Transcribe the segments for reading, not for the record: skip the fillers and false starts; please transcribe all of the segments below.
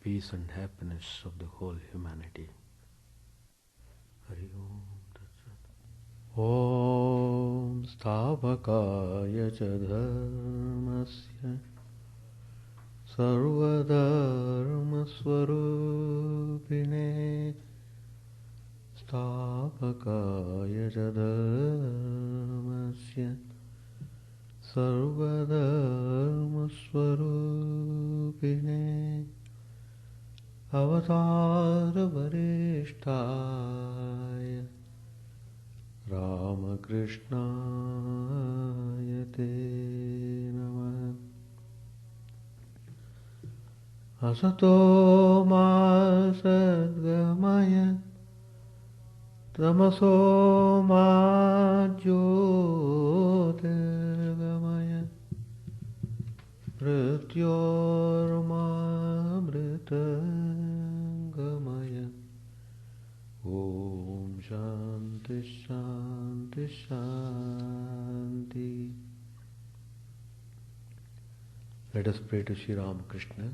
peace and happiness of the whole humanity. Hari Om Tatsat. Om Stavakaya cha dharmasya Sarvadharma Swarupine Stavakaya cha dharmasya Sarvadharma Swarupine Avatara Varishtaya Ramakrishna Te Namah. Asato ma sadgamaya Tamaso ma jyotirgamaya Mrityorma mritangamaya. Om Shanti Shanti Shanti. Let us pray to Sri Ramakrishna.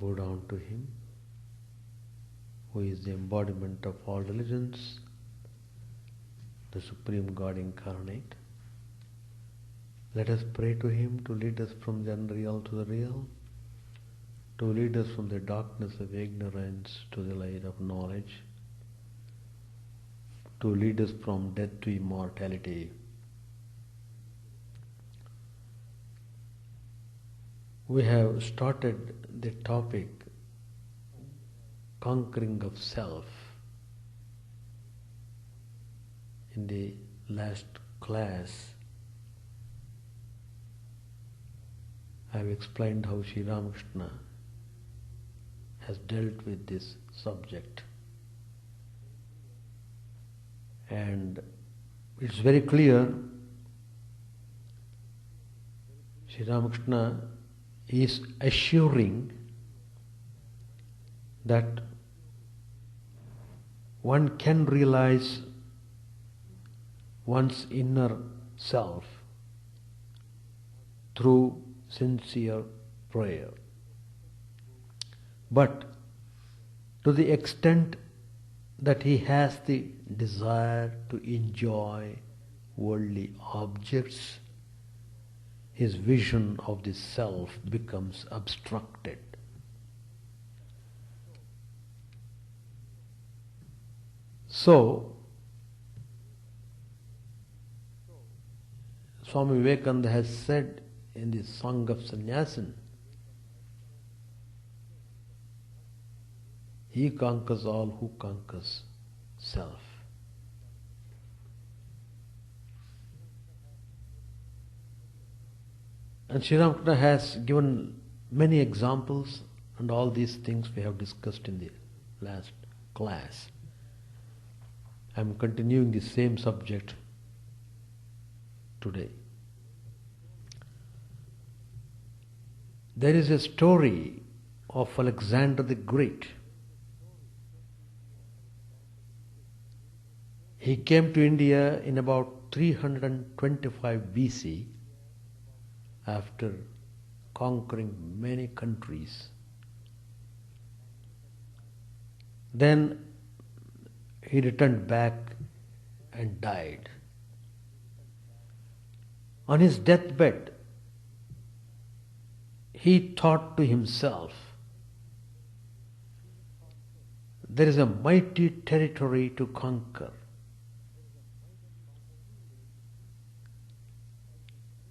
Bow down to him, who is the embodiment of all religions, the Supreme God incarnate. Let us pray to him to lead us from the unreal to the real, to lead us from the darkness of ignorance to the light of knowledge, to lead us from death to immortality. We have started the topic conquering of self in the last class. I have explained how Sri Ramakrishna has dealt with this subject, and it's very clear Sri Ramakrishna is assuring that one can realize one's inner self through sincere prayer. But to the extent that he has the desire to enjoy worldly objects, his vision of the self becomes obstructed. So, Swami Vivekananda has said in the Song of Sannyasin, he conquers all who conquers self. And Sri Ramakrishna has given many examples, and all these things we have discussed in the last class. I am continuing the same subject today. There is a story of Alexander the Great. He came to India in about 325 BC after conquering many countries. Then he returned back and died. On his deathbed, he thought to himself, there is a mighty territory to conquer.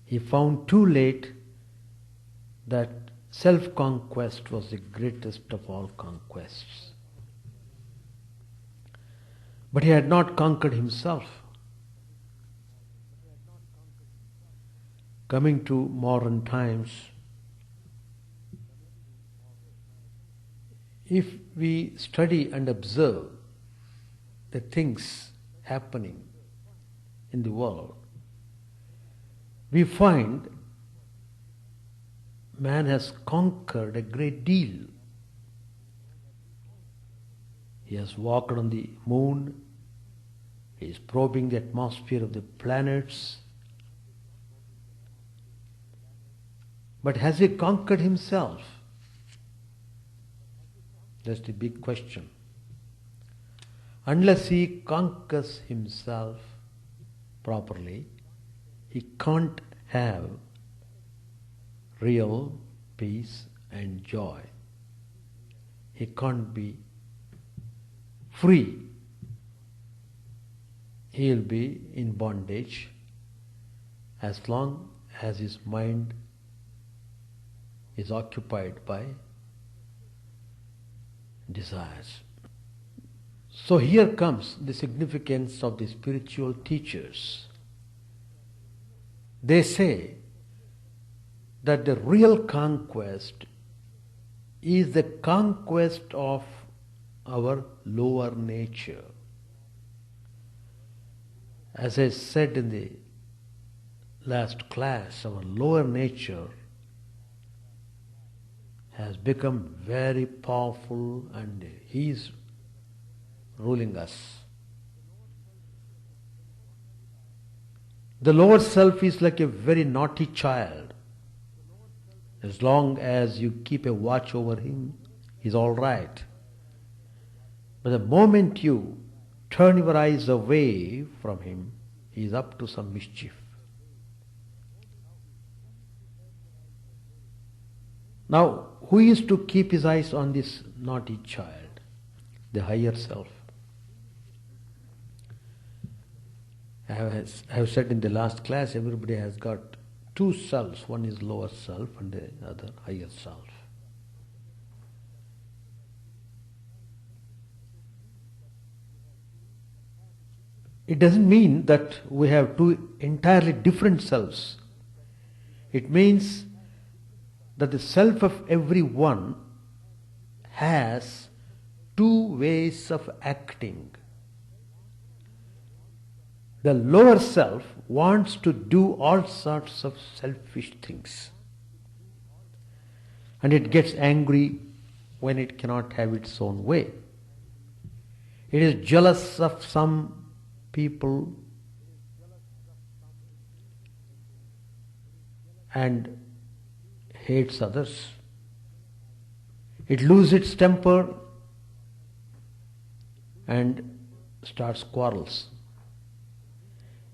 He found too late that self-conquest was the greatest of all conquests. But he had not conquered himself. Coming to modern times, if we study and observe the things happening in the world, we find man has conquered a great deal. He has walked on the moon, he is probing the atmosphere of the planets. But has he conquered himself? That's the big question. Unless he conquers himself properly, he can't have real peace and joy. He can't be free. He'll be in bondage as long as his mind is occupied by desires. So here comes the significance of the spiritual teachers. They say that the real conquest is the conquest of our lower nature. As I said in the last class, our lower nature has become very powerful and he is ruling us. The lower self is like a very naughty child. As long as you keep a watch over him, he's all right. But the moment you turn your eyes away from him, he is up to some mischief. Now, who is to keep his eyes on this naughty child? The higher self. I have said in the last class, everybody has got two selves. One is lower self and the other higher self. It doesn't mean that we have two entirely different selves. It means that the self of everyone has two ways of acting. The lower self wants to do all sorts of selfish things. And it gets angry when it cannot have its own way. It is jealous of some people and hates others. It loses its temper and starts quarrels.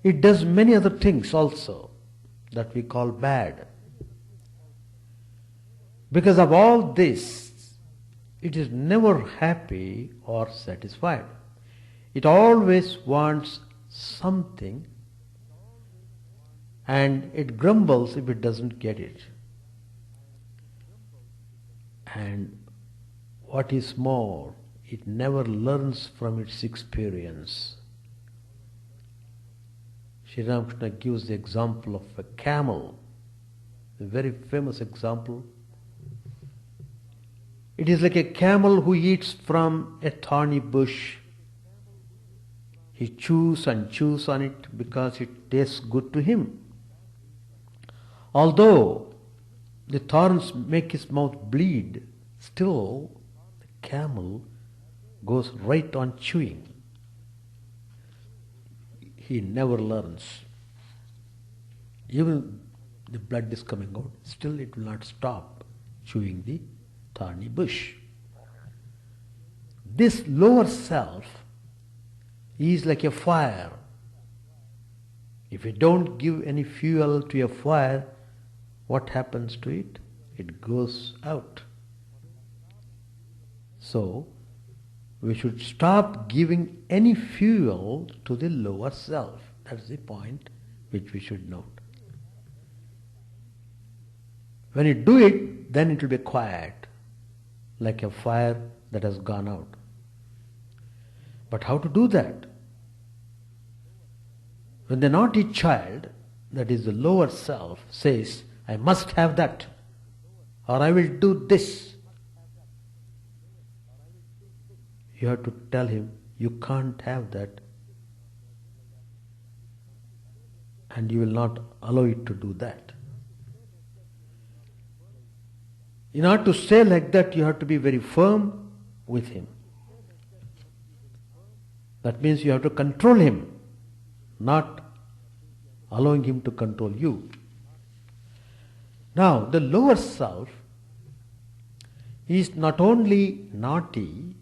It does many other things also that we call bad. Because of all this, it is never happy or satisfied. It always wants something and it grumbles if it doesn't get it. And what is more, it never learns from its experience. Sri Ramakrishna gives the example of a camel, a very famous example. It is like a camel who eats from a thorny bush. He chews and chews on it because it tastes good to him. Although the thorns make his mouth bleed, still the camel goes right on chewing. He never learns. Even the blood is coming out, still it will not stop chewing the thorny bush. This lower self is like a fire. If you don't give any fuel to a fire, what happens to it? It goes out. So, we should stop giving any fuel to the lower self. That's the point which we should note. When you do it, then it will be quiet, like a fire that has gone out. But how to do that? When the naughty child, that is the lower self, says, I must have that, or I will do this, you have to tell him, you can't have that, and you will not allow it to do that. In order to say like that, you have to be very firm with him. That means you have to control him, not allowing him to control you. Now, the lower self He is not only naughty,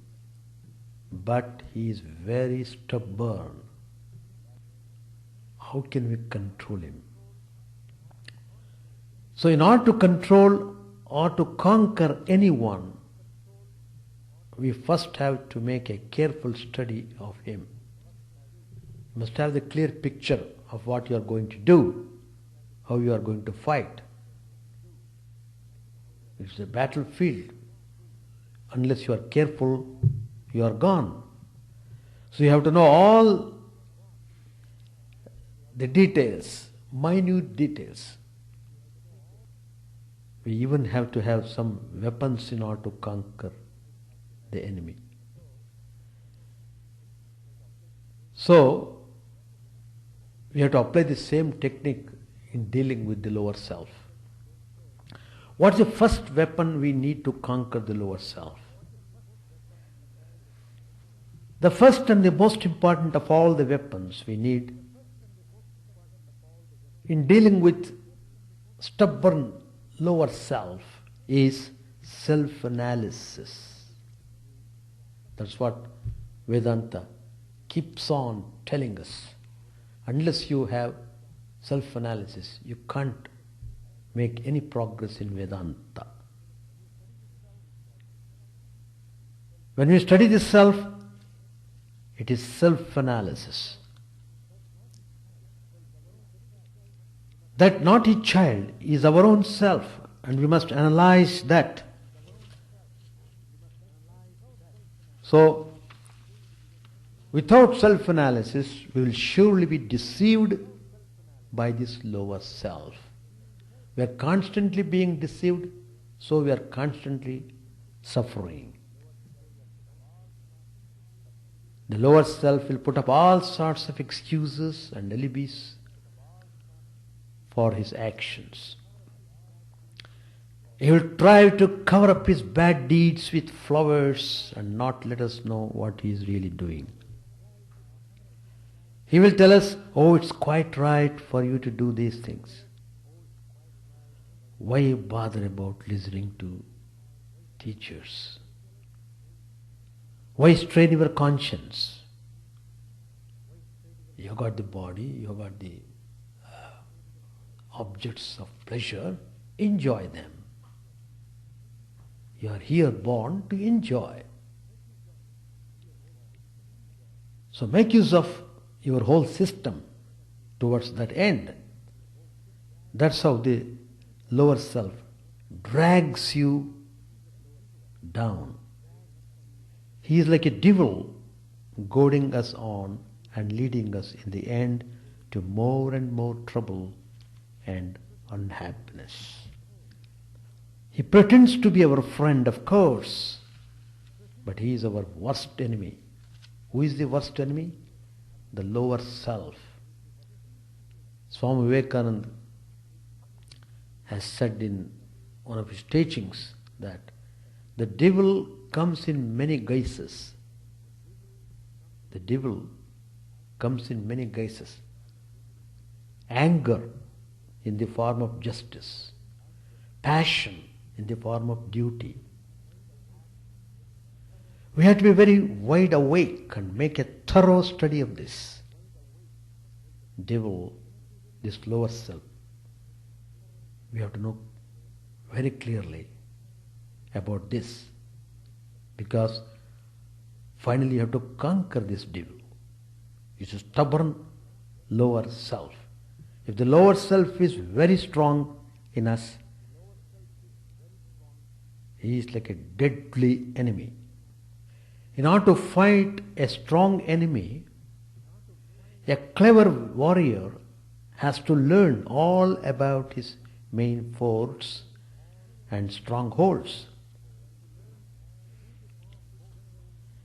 but he is very stubborn. How can we control him? So in order to control or to conquer anyone, we first have to make a careful study of him. You must have the clear picture of what you are going to do, how you are going to fight. It's a battlefield. Unless you are careful, you are gone. So you have to know all the details, minute details. We even have to have some weapons in order to conquer the enemy. So, we have to apply the same technique in dealing with the lower self. What's the first weapon we need to conquer the lower self? The first and the most important of all the weapons we need in dealing with stubborn lower self is self-analysis. That's what Vedanta keeps on telling us. Unless you have self-analysis, you can't make any progress in Vedanta. When we study the self, it is self-analysis. That naughty child is our own self, and we must analyze that. So, without self-analysis, we will surely be deceived by this lower self. We are constantly being deceived, so we are constantly suffering. The lower self will put up all sorts of excuses and alibis for his actions. He will try to cover up his bad deeds with flowers and not let us know what he is really doing. He will tell us, oh, it's quite right for you to do these things. Why bother about listening to teachers? Why strain your conscience? You got the body, you got the objects of pleasure, enjoy them. You are here born to enjoy. So make use of your whole system towards that end. That's how the lower self drags you down. He is like a devil goading us on and leading us in the end to more and more trouble and unhappiness. He pretends to be our friend, of course, but he is our worst enemy. Who is the worst enemy? The lower self. Swami Vivekananda has said in one of his teachings that the devil comes in many guises. The devil comes in many guises. Anger in the form of justice. Passion in the form of duty. We have to be very wide awake and make a thorough study of this. Devil, this lower self. We have to know very clearly about this, because finally you have to conquer this devil. It's a stubborn lower self. If the lower self is very strong in us, he is like a deadly enemy. In order to fight a strong enemy, a clever warrior has to learn all about his main forts and strongholds.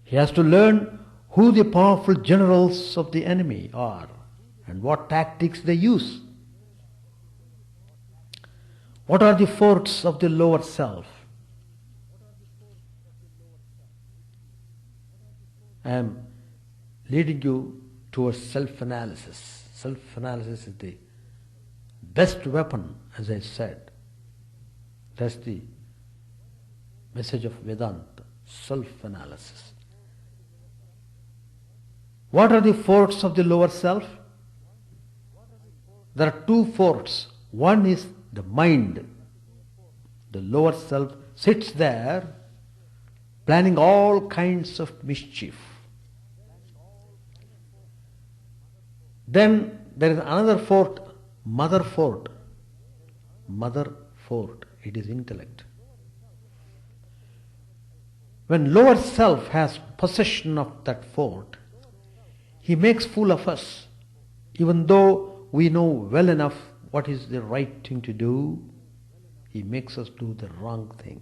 He has to learn who the powerful generals of the enemy are and what tactics they use. What are the forts of the lower self? I am leading you towards self-analysis. Self-analysis is the best weapon, as I said. That's the message of Vedanta, self-analysis. What are the forts of the lower self? There are two forts. One is the mind. The lower self sits there planning all kinds of mischief. Then there is another fort, mother fort. Mother fort, it is intellect. When lower self has possession of that fort, he makes fool of us. Even though we know well enough what is the right thing to do, he makes us do the wrong thing.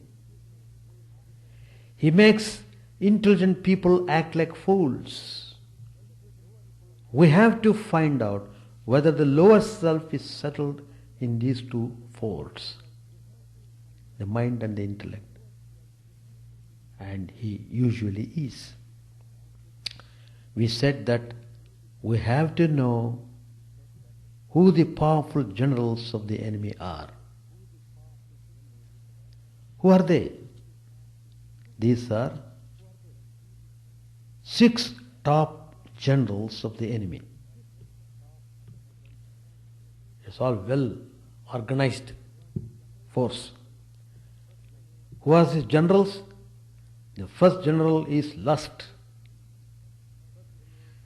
He makes intelligent people act like fools. We have to find out whether the lower self is settled in these two forts, the mind and the intellect. And he usually is. We said that we have to know who the powerful generals of the enemy are. Who are they? These are 6 top generals of the enemy. It's all well organized force. Who are these generals? The first general is lust,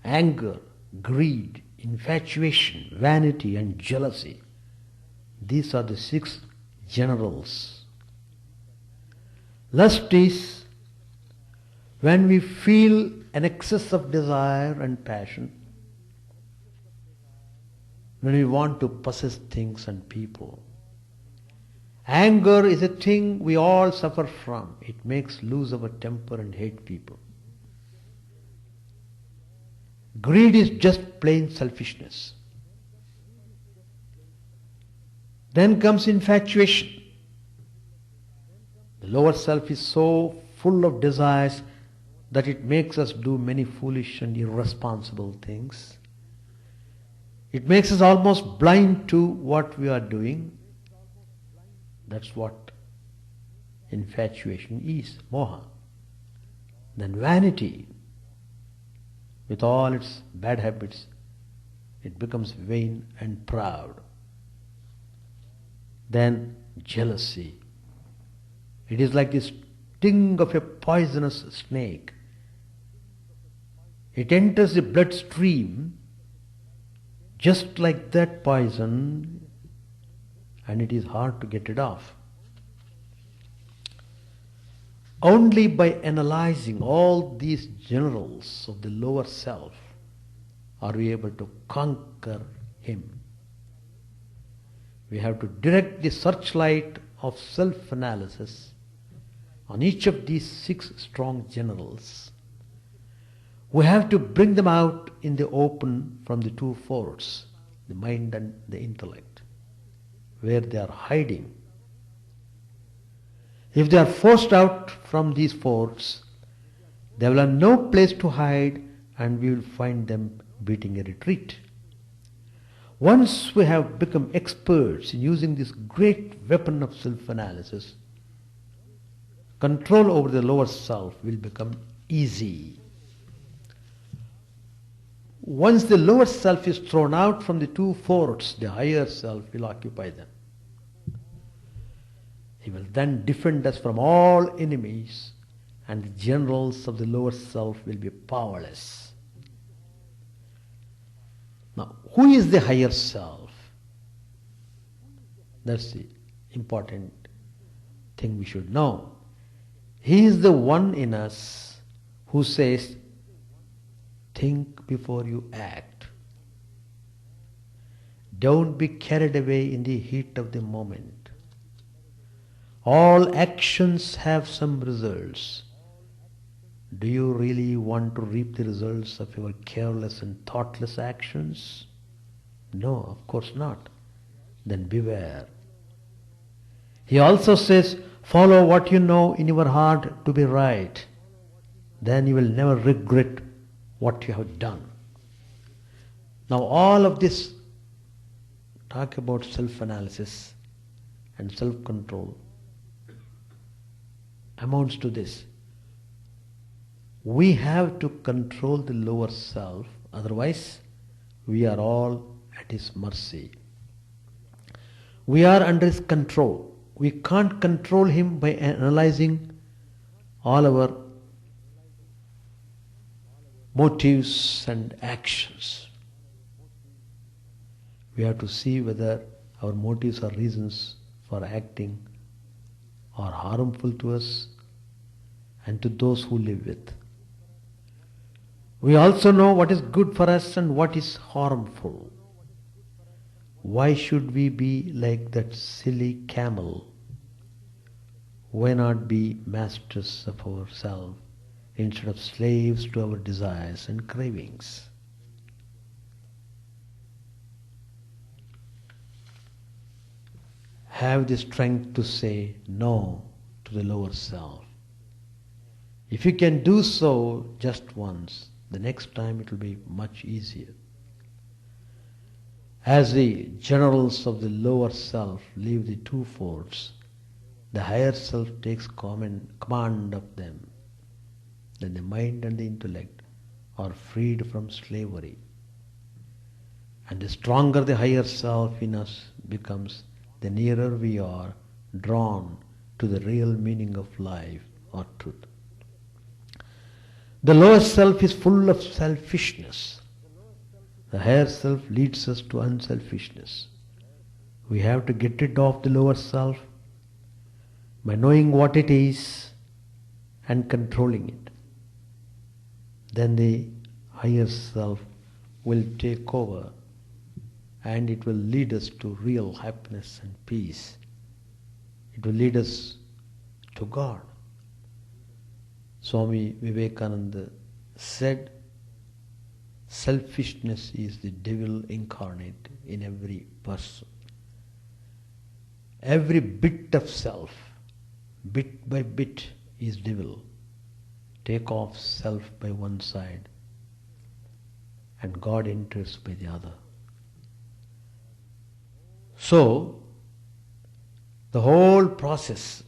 anger, greed, infatuation, vanity and jealousy. These are the 6 generals. Lust is when we feel an excess of desire and passion, when we want to possess things and people. Anger is a thing we all suffer from. It makes lose our temper and hate people. Greed is just plain selfishness. Then comes infatuation. The lower self is so full of desires that it makes us do many foolish and irresponsible things. It makes us almost blind to what we are doing. That's what infatuation is, moha. Then vanity, with all its bad habits, it becomes vain and proud. Then jealousy. It is like the sting of a poisonous snake. It enters the bloodstream just like that poison, and it is hard to get it off. Only by analyzing all these generals of the lower self are we able to conquer him. We have to direct the searchlight of self-analysis on each of these 6 strong generals. We have to bring them out in the open from the 2 forts, the mind and the intellect, where they are hiding. If they are forced out from these forts, they will have no place to hide, and we will find them beating a retreat. Once we have become experts in using this great weapon of self-analysis, control over the lower self will become easy. Once the lower self is thrown out from the 2 forts, the higher self will occupy them. He will then defend us from all enemies, and the generals of the lower self will be powerless. Now, who is the higher self? That's the important thing we should know. He is the one in us who says, think before you act. Don't be carried away in the heat of the moment. All actions have some results. Do you really want to reap the results of your careless and thoughtless actions? No, of course not. Then beware. He also says, follow what you know in your heart to be right. Then you will never regret what you have done. Now all of this talk about self-analysis and self-control. amounts to this. We have to control the lower self, otherwise we are all at his mercy. We are under his control. We can't control him by analyzing all our motives and actions. We have to see whether our motives or reasons for acting are harmful to us and to those who live with. We also know what is good for us and what is harmful. Why should we be like that silly camel? Why not be masters of ourselves instead of slaves to our desires and cravings? Have the strength to say no to the lower self. If you can do so just once, the next time it will be much easier. As the generals of the lower self leave the two forts, the higher self takes command of them. Then the mind and the intellect are freed from slavery. And the stronger the higher self in us becomes, the nearer we are drawn to the real meaning of life or truth. The lower self is full of selfishness. The higher self leads us to unselfishness. We have to get rid of the lower self by knowing what it is and controlling it. Then the higher self will take over and it will lead us to real happiness and peace. It will lead us to God. Swami Vivekananda said, selfishness is the devil incarnate in every person. Every bit of self, bit by bit, is devil. Take off self by one side and God enters by the other. So, the whole process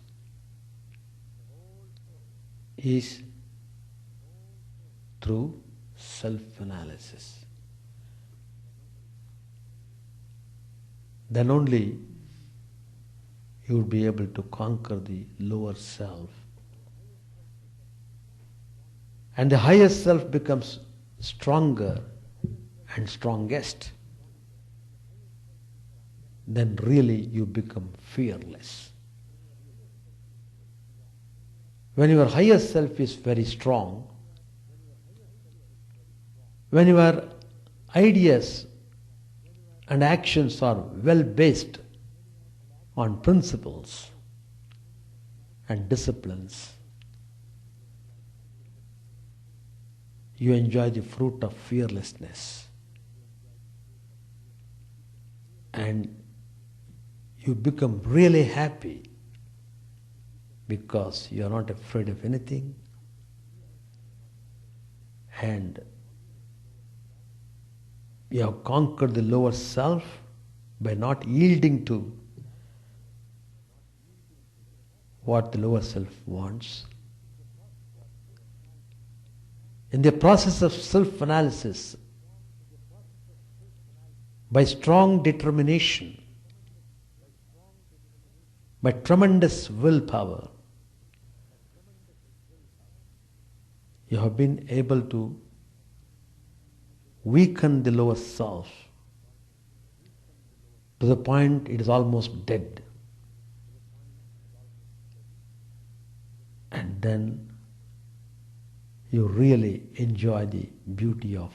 is through self-analysis. Then only you will be able to conquer the lower self. And the higher self becomes stronger and strongest. Then really you become fearless. When your higher self is very strong, when your ideas and actions are well based on principles and disciplines, you enjoy the fruit of fearlessness. And you become really happy because you are not afraid of anything, and you have conquered the lower self by not yielding to what the lower self wants. In the process of self-analysis, by strong determination, by tremendous willpower, you have been able to weaken the lower self to the point it is almost dead. And then you really enjoy the beauty of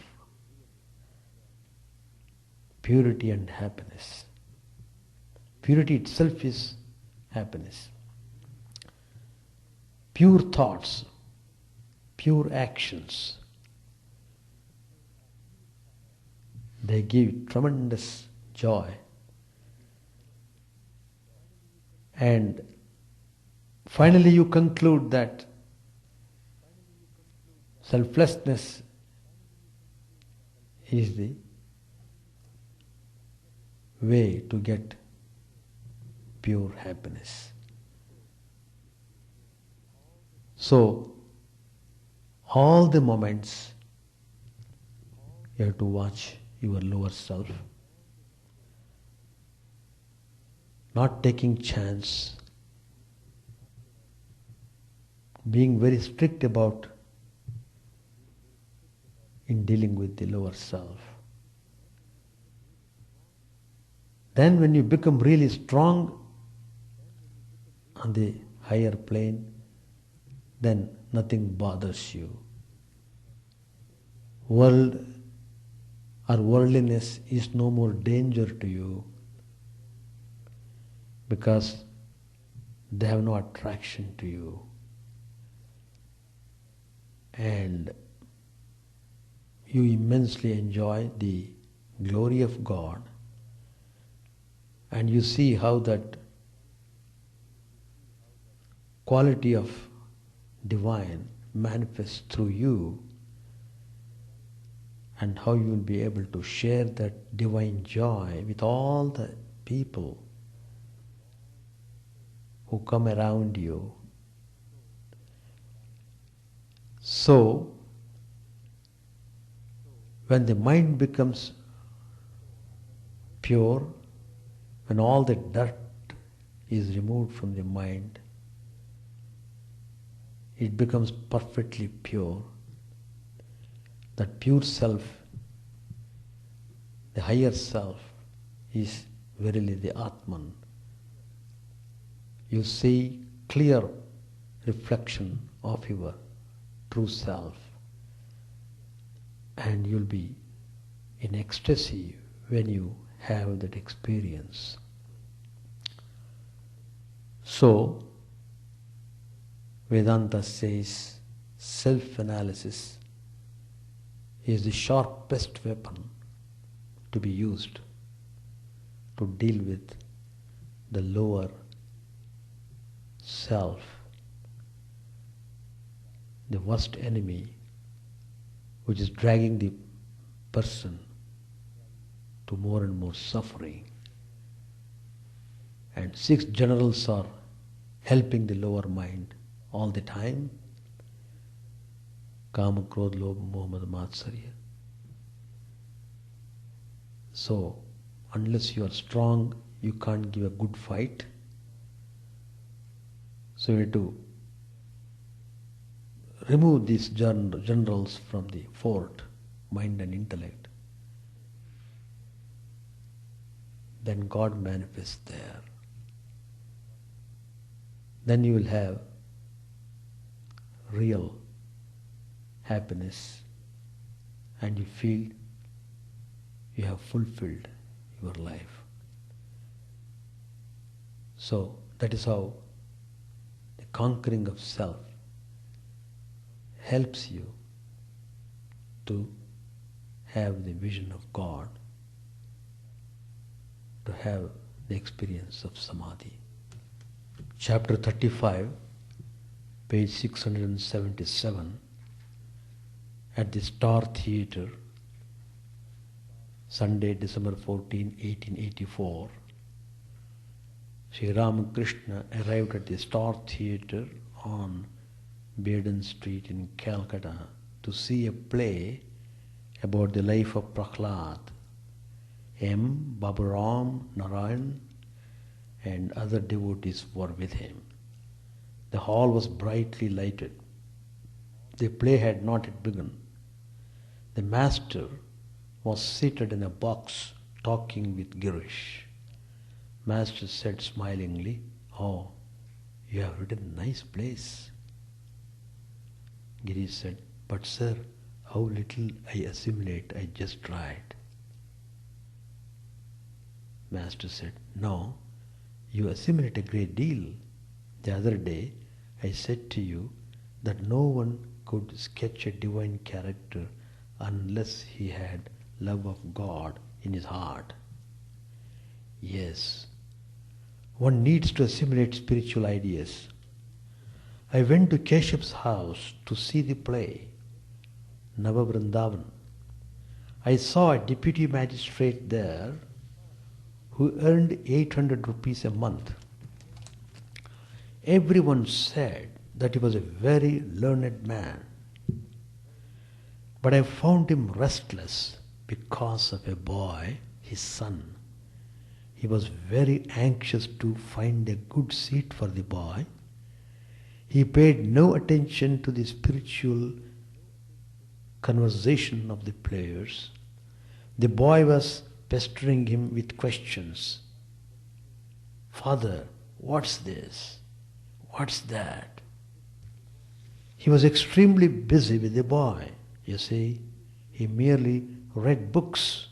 purity and happiness. Purity itself is happiness. Pure thoughts, pure actions, they give tremendous joy. And finally you conclude that selflessness is the way to get pure happiness. So, all the moments you have to watch your lower self, not taking chance, being very strict about in dealing with the lower self. Then when you become really strong on the higher plane, then nothing bothers you. World or worldliness is no more danger to you because they have no attraction to you. And you immensely enjoy the glory of God, and you see how that quality of divine manifests through you, and how you will be able to share that divine joy with all the people who come around you. So, when the mind becomes pure, when all the dirt is removed from the mind, it becomes perfectly pure. That pure self, the higher self, is verily the Atman. You see clear reflection of your true self, and you'll be in ecstasy when you have that experience. So, Vedanta says self-analysis is the sharpest weapon to be used to deal with the lower self, the worst enemy which is dragging the person to more and more suffering. And 6 generals are helping the lower mind all the time. Kama, Krodha, Lobha, Moha, Matsarya. So, unless you are strong, you can't give a good fight. So you have to remove these generals from the fort, mind and intellect. Then God manifests there. Then you will have real happiness, and you feel you have fulfilled your life. So that is how the conquering of self helps you to have the vision of God, to have the experience of Samadhi. Chapter 35, page 677, at the Star Theatre, Sunday, December 14, 1884, Sri Ramakrishna arrived at the Star Theatre on Baden Street in Calcutta to see a play about the life of Prahlad. M. Baburam, Narayan, and other devotees were with him. The hall was brightly lighted. The play had not yet begun. The master was seated in a box talking with Girish. Master said smilingly, "Oh, you have written a nice plays." Girish said, "But sir, how little I assimilate, I just tried." Master said, "No, you assimilate a great deal. The other day I said to you that no one could sketch a divine character unless he had love of God in his heart. Yes, one needs to assimilate spiritual ideas. I went to Keshav's house to see the play, Navavrindavan. I saw a deputy magistrate there who earned 800 rupees a month. Everyone said that he was a very learned man. But I found him restless because of a boy, his son. He was very anxious to find a good seat for the boy. He paid no attention to the spiritual conversation of the players. The boy was pestering him with questions. Father, what's this? What's that? He was extremely busy with the boy. You see, he merely read books,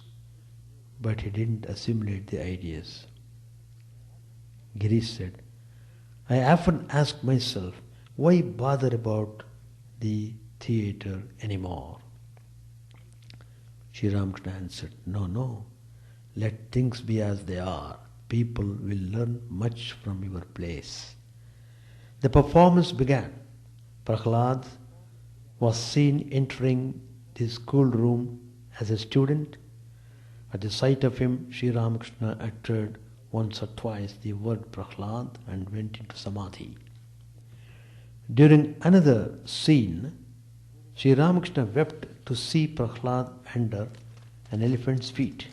but he didn't assimilate the ideas. Girish said, I often ask myself, why bother about the theatre anymore? Sri Ramakrishna answered, no, let things be as they are. People will learn much from your plays. The performance began. Prahlad was seen entering the schoolroom as a student. At the sight of him, Sri Ramakrishna uttered once or twice the word Prahlad and went into samadhi. During another scene, Sri Ramakrishna wept to see Prahlad under an elephant's feet.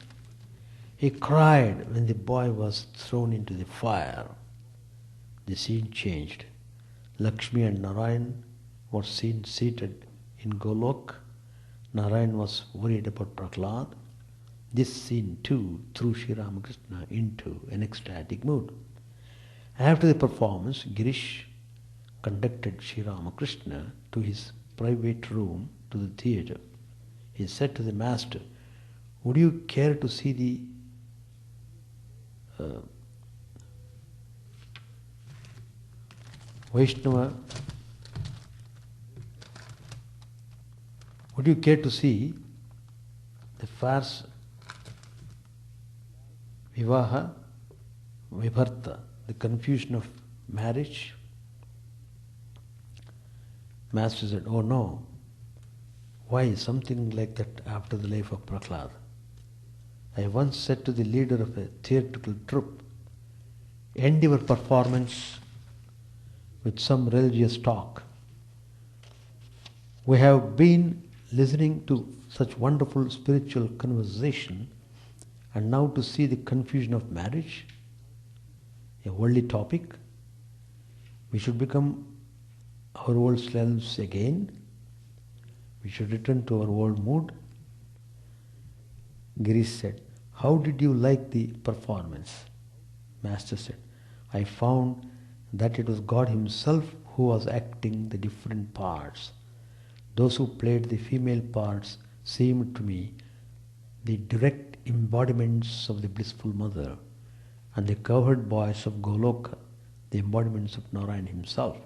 He cried when the boy was thrown into the fire. The scene changed. Lakshmi and Narayan were seen seated in Golok. Narayan was worried about Prahlad. This scene too threw Sri Ramakrishna into an ecstatic mood. After the performance, Girish conducted Sri Ramakrishna to his private room to the theatre. He said to the master, would you care to see the Vaishnava? Would you care to see the farce Vivaha Vibharta, the confusion of marriage? Master said, oh no. Why something like that after the life of Prahlad? I once said to the leader of a theatrical troupe, end your performance with some religious talk. We have been listening to such wonderful spiritual conversation, and now to see the confusion of marriage, a worldly topic, we should become our old selves again. We should return to our old mood. Girish said, how did you like the performance? Master said, I found that it was God Himself who was acting the different parts. Those who played the female parts seemed to me the direct embodiments of the blissful mother, and the cowherd boys of Goloka, the embodiments of Narayan himself.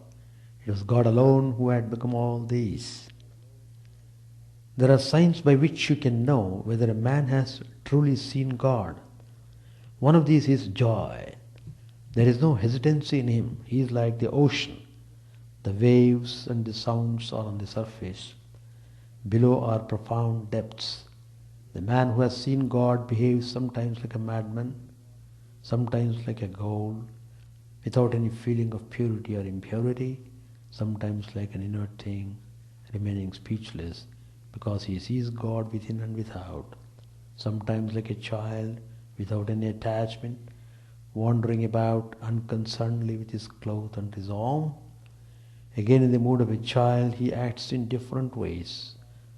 It was God alone who had become all these. There are signs by which you can know whether a man has truly seen God. One of these is joy. There is no hesitancy in him. He is like the ocean. The waves and the sounds are on the surface. Below are profound depths. The man who has seen God behaves sometimes like a madman, sometimes like a ghoul, without any feeling of purity or impurity, sometimes like an inert thing, remaining speechless, because he sees God within and without, sometimes like a child without any attachment, wandering about unconcernedly with his cloth and his arm. Again, in the mood of a child, he acts in different ways,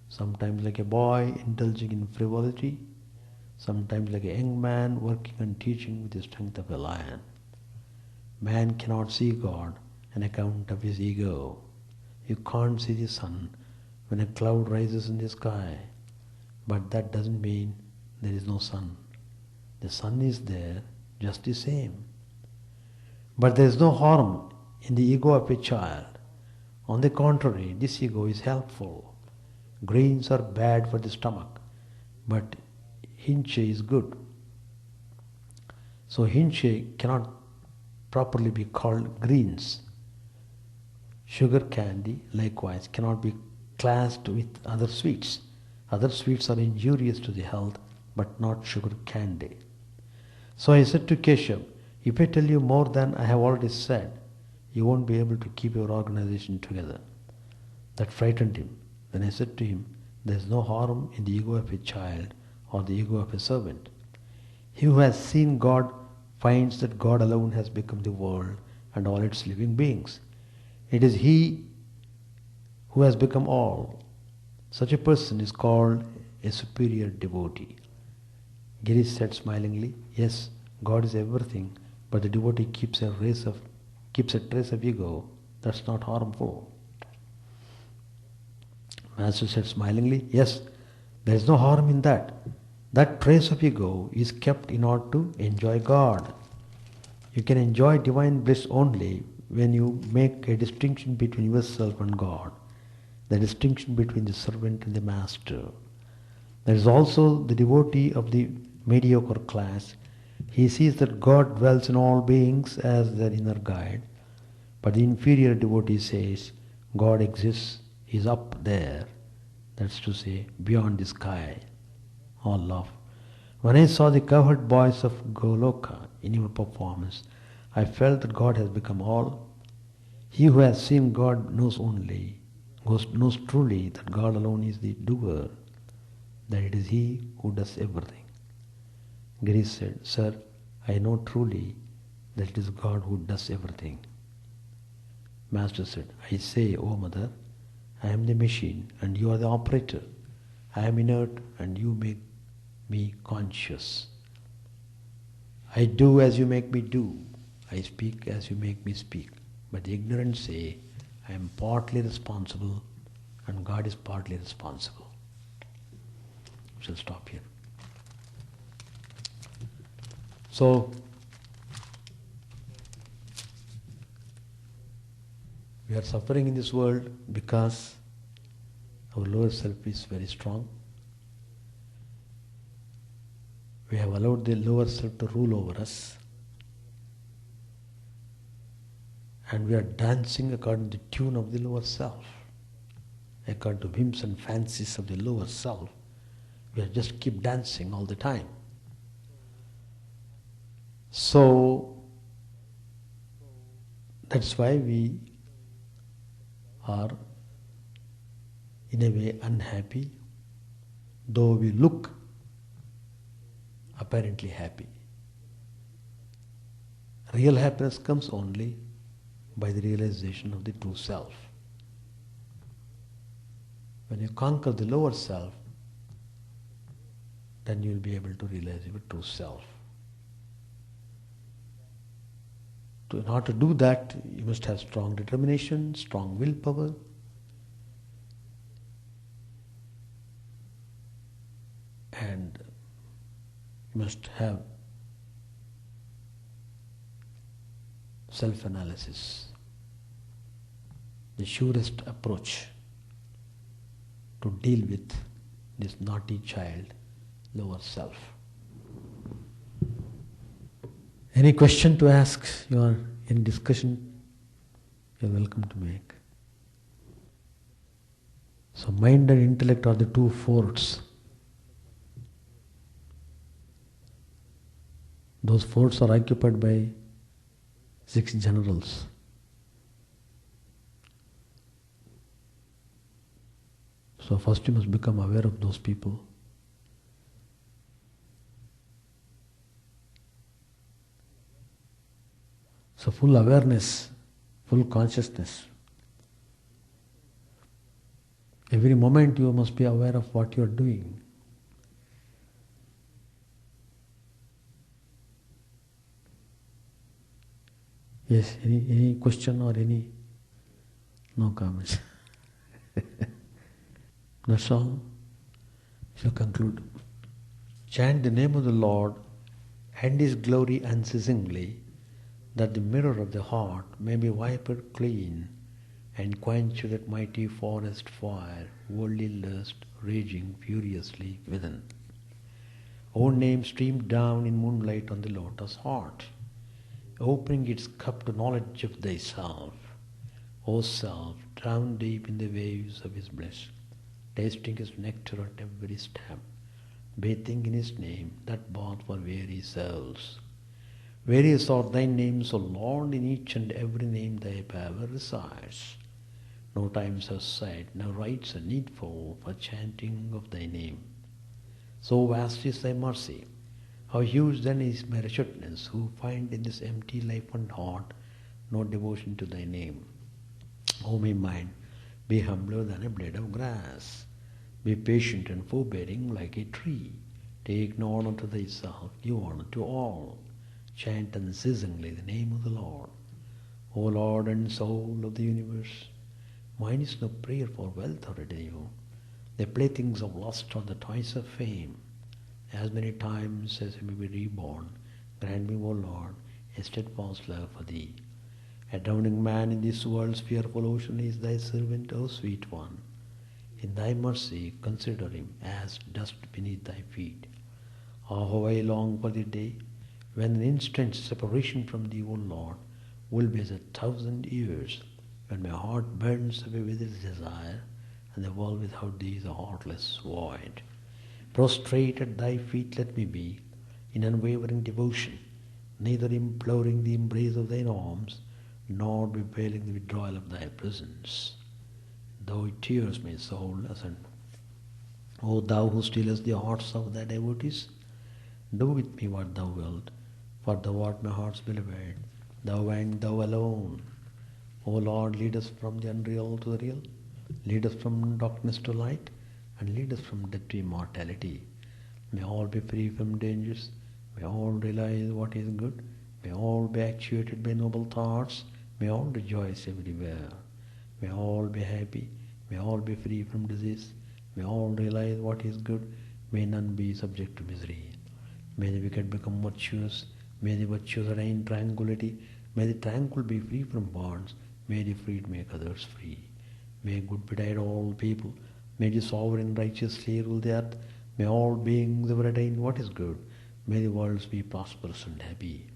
sometimes like a boy indulging in frivolity, sometimes like a young man working and teaching with the strength of a lion. Man cannot see God on account of his ego. You can't see the sun when a cloud rises in the sky, but that doesn't mean there is no sun. The sun is there just the same. But there is no harm in the ego of a child. On the contrary, this ego is helpful. Grains are bad for the stomach, but hinche is good. So hinche cannot properly be called greens. Sugar candy, likewise, cannot be classed with other sweets. Other sweets are injurious to the health, but not sugar candy. So I said to Keshav, if I tell you more than I have already said, you won't be able to keep your organization together. That frightened him. Then I said to him, there is no harm in the ego of a child or the ego of a servant. He who has seen God finds that God alone has become the world and all its living beings. It is He who has become all. Such a person is called a superior devotee. Girish said smilingly, yes, God is everything, but the devotee keeps a trace of ego. That's not harmful. Master said smilingly, yes, there is no harm in that. That trace of ego is kept in order to enjoy God. You can enjoy divine bliss only when you make a distinction between yourself and God, the distinction between the servant and the master. There is also the devotee of the mediocre class. He sees that God dwells in all beings as their inner guide, but the inferior devotee says, God exists, He is up there, that's to say, beyond the sky. All laugh. When I saw the cowherd boys of Goloka in your performance, I felt that God has become all. He who has seen God knows truly that God alone is the doer, that it is He who does everything. Girish said, sir, I know truly that it is God who does everything. Master said, I say, O mother, I am the machine and you are the operator. I am inert and you make me conscious. I do as you make me do. I speak as you make me speak. But the ignorant say, I am partly responsible and God is partly responsible. We shall stop here. So, we are suffering in this world because our lower self is very strong. We have allowed the lower self to rule over us. And we are dancing according to the tune of the lower self. According to whims and fancies of the lower self, we are just keep dancing all the time. So, that's why we are in a way unhappy, though we look apparently happy. Real happiness comes only by the realization of the true self. When you conquer the lower self, then you will be able to realize your true self. In order to do that, you must have strong determination, strong willpower, and you must have self-analysis, the surest approach to deal with this naughty child, lower self. Any question to ask? You are in discussion, you are welcome to make. So mind and intellect are the two forts. Those forts are occupied by 6 generals. So first you must become aware of those people. So full awareness, full consciousness. Every moment you must be aware of what you are doing. Yes, any question or any? No comments. That's all. Shall conclude. Chant the name of the Lord and His glory unceasingly, that the mirror of the heart may be wiped clean and quench that mighty forest fire, worldly lust raging furiously within. O name streamed down in moonlight on the lotus heart, opening its cup to knowledge of thyself. O self, drowned deep in the waves of His bliss, tasting His nectar at every step, bathing in His name, that bath for weary souls. Various are thy names, O Lord, in each and every name thy power resides. No times are set, no rites are needful for chanting of thy name. So vast is thy mercy. How huge then is my wretchedness, who find in this empty life and heart no devotion to thy name. O my mind, be humbler than a blade of grass. Be patient and forbearing like a tree. Take no honor to thyself, give honor to all. Chant unceasingly the name of the Lord. O Lord and soul of the universe, mine is no prayer for wealth or revenue. The playthings of lust or the toys of fame. As many times as I may be reborn, grant me, O Lord, a steadfast love for thee. A drowning man in this world's fearful ocean is thy servant, O sweet one. In thy mercy consider him as dust beneath thy feet. Ah, how I long for the day when an instant's separation from thee, O Lord, will be as 1,000 years, when my heart burns away with its desire, and the world without thee is a heartless void. Prostrate at thy feet let me be, in unwavering devotion, neither imploring the embrace of thine arms, nor bewailing the withdrawal of thy presence. Though it tears my soul, listen. O thou who stillest the hearts of thy devotees, do with me what thou wilt, for thou art my heart's beloved, thou and thou alone. O Lord, lead us from the unreal to the real, lead us from darkness to light, and lead us from death to immortality. May all be free from dangers, may all realize what is good, may all be actuated by noble thoughts, may all rejoice everywhere. May all be happy, may all be free from disease, may all realize what is good, may none be subject to misery. May the wicked become virtuous, may the virtuous attain tranquility, may the tranquil be free from bonds, may the freed make others free. May good betide all people, may the sovereign righteously rule the earth, may all beings ever attain what is good, may the worlds be prosperous and happy.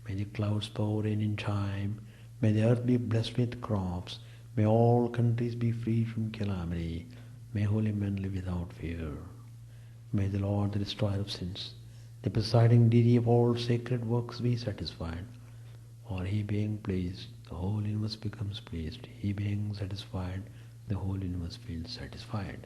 May the clouds pour rain in time, may the earth be blessed with crops, may all countries be freed from calamity, may holy men live without fear. May the Lord, the destroyer of sins, the presiding deity of all sacred works, be satisfied. For he being pleased, the whole universe becomes pleased. He being satisfied, the whole universe feels satisfied.